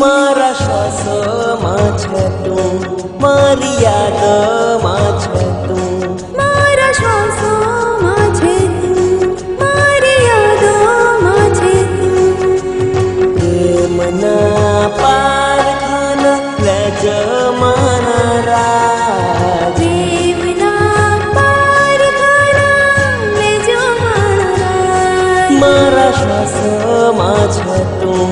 मारा श्वासोમાં છે તું, મારી યાદમાં છે તું, મારા શ્વાસોમાં છે તું, મારી યાદોમાં છે તું. પ્રેમના પારખાના લેજો મારા રાજ. પ્રેમના પારખાના લેજો મારા રાજ. મારા શ્વાસોમાં છે તું,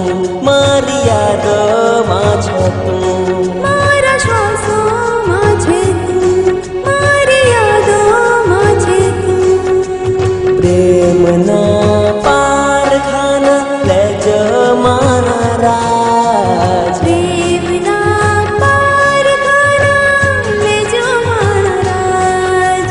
મારી યાદોમાં છે તું, મારા શ્વાસોમાં છે તું, મારી યાદોમાં છે તું. પ્રેમના પારખાના લેજો મારા રાજ. પ્રેમના પારખાના લેજો મારા રાજ.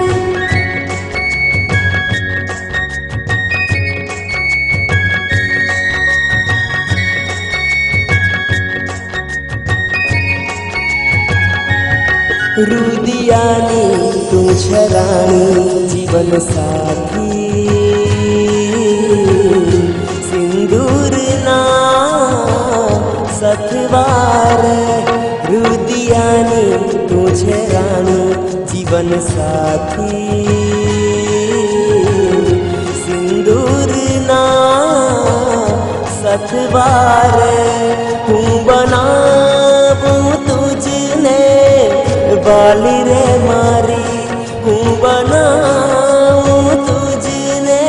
રુદિયાની તું છે રાણી, જીવન સાથી, સિંદૂરના સથવાર. રુદિયાની તું છે રાણી, જીવન સાથી, સિંદૂરના સથવાર. હું બનાવું તુજને વાલી રે મારી, હું બનાવું તુજને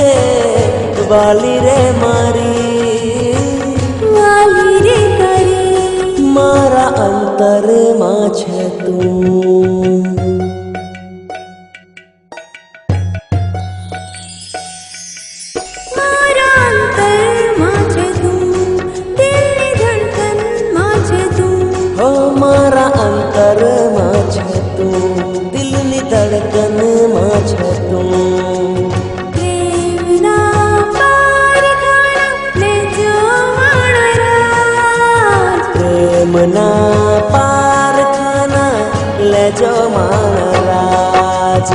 વાલી રે મારી. વાલી રે તારી મારા અંતરમાં છે તું. મારા અંતરમાં છે તું, દિલની ધડકનમાં છે તું. હો મારા અંતરમાં છે તું, દિલની ધડકનમાં છે તું. પ્રેમના પારખાના લેજો મારા રાજ. પ્રેમના પારખાના લેજો મારા રાજ.